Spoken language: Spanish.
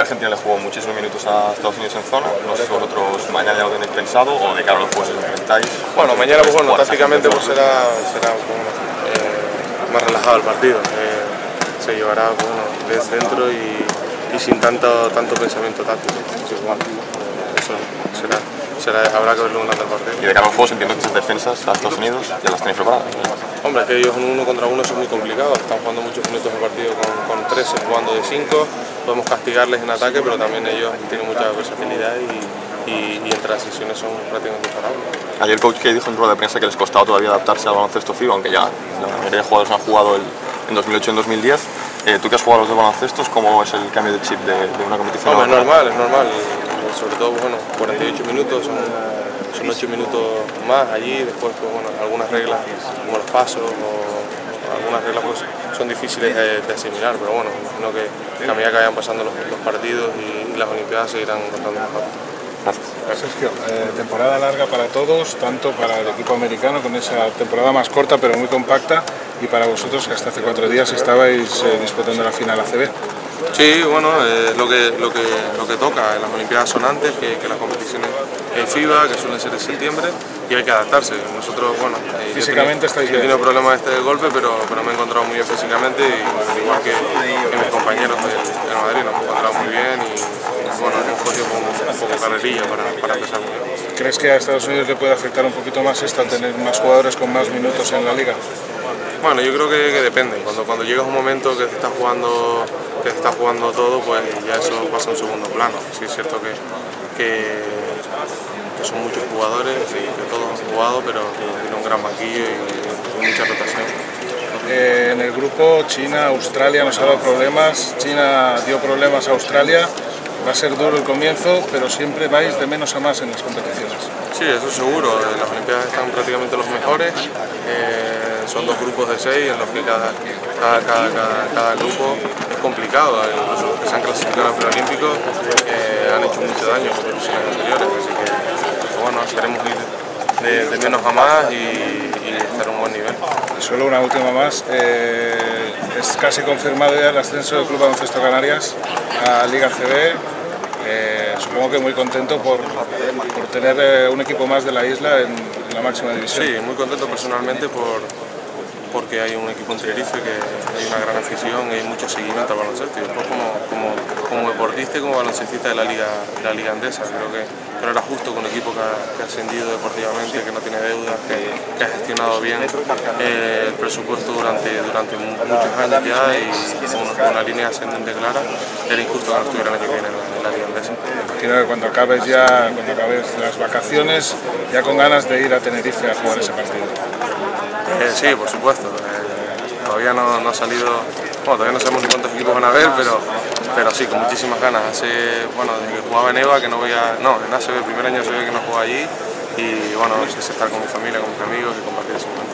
Argentina le jugó muchísimos minutos a Estados Unidos en zona. No sé si vosotros mañana ya lo tenéis pensado o de cara a los juegos que os enfrentáis. Bueno, mañana pues bueno, tácticamente pues será más relajado el partido. Se llevará pues, bueno, desde dentro y sin tanto pensamiento táctico. Así que, bueno, eso habrá que verlo durante el partido. Y de cara a los juegos entiendo que esas defensas a Estados Unidos ya las tenéis preparadas. Hombre, es que ellos en 1 contra 1 son muy complicados. Están jugando muchos minutos de partido con 13, jugando de 5. Podemos castigarles en ataque, pero también ellos tienen mucha versatilidad y en transiciones son prácticamente imparables. Ayer Coach K dijo en rueda de prensa que les costaba todavía adaptarse al baloncesto FIBA, aunque ya la mayoría de jugadores han jugado en 2008 y en 2010. Tú que has jugado a los dos baloncestos, ¿cómo es el cambio de chip de una competición? No, es normal. Sobre todo, bueno, 48 minutos son 8 minutos más allí. Después, pues, bueno, algunas reglas como los pasos o algunas reglas pues, son difíciles de asimilar, pero bueno, imagino que a medida que vayan pasando los partidos y las Olimpiadas se irán contando mejor. Gracias. Sergio, temporada larga para todos, tanto para el equipo americano con esa temporada más corta pero muy compacta, y para vosotros que hasta hace 4 días estabais disputando la final ACB. Sí, bueno, lo que toca. Las Olimpiadas son antes que las competiciones FIBA, que suelen ser en septiembre, y hay que adaptarse. Nosotros, bueno, físicamente estáis bien. He tenido problemas de golpe, pero me he encontrado muy bien físicamente, y igual que mis compañeros del Madrid, nos hemos encontrado muy bien y bueno, hemos cogido un poco carrerilla para empezar muy bien. ¿Crees que a Estados Unidos le puede afectar un poquito más esto, tener más jugadores con más minutos en la liga? Bueno, yo creo que depende. Cuando llegas a un momento que te está jugando todo, pues ya eso pasa a un segundo plano. Sí es cierto que son muchos jugadores y que todos han jugado, pero tiene un gran banquillo y mucha rotación. En el grupo China, Australia nos ha dado problemas. China dio problemas a Australia. Va a ser duro el comienzo, pero siempre vais de menos a más en las competiciones. Sí, eso seguro. Las Olimpiadas están prácticamente los mejores. Son 2 grupos de 6 en los que cada grupo es complicado. Incluso los que se han clasificado al preolímpico han hecho mucho daño en competiciones anteriores. Así que bueno, esperemos ir de menos a más y estar a un buen nivel. Solo una última más. Es casi confirmado ya el ascenso del Club Baloncesto Canarias a Liga ACB. Supongo que muy contento por tener un equipo más de la isla en la máxima división. Sí, muy contento personalmente porque hay un equipo en Tenerife, que hay una gran afición y hay mucho seguimiento al baloncesto. Y después como deportista y como baloncestista de la Liga Andesa, creo que no era justo con un equipo que ha ascendido deportivamente, que no tiene deudas, que ha gestionado bien el presupuesto durante muchos años ya y con una línea ascendente clara, era injusto que no estuviera el año que viene en la Liga Andesa. Imagino que cuando acabes las vacaciones, ya con ganas de ir a Tenerife a jugar ese partido. Sí, por supuesto. Todavía no ha salido, bueno, todavía no sabemos ni cuántos equipos van a haber, pero sí, con muchísimas ganas. Desde que jugaba en EVA, en ACB, el primer año ACB que no jugaba allí, y bueno, es estar con mi familia, con mis amigos y compartir ese momento.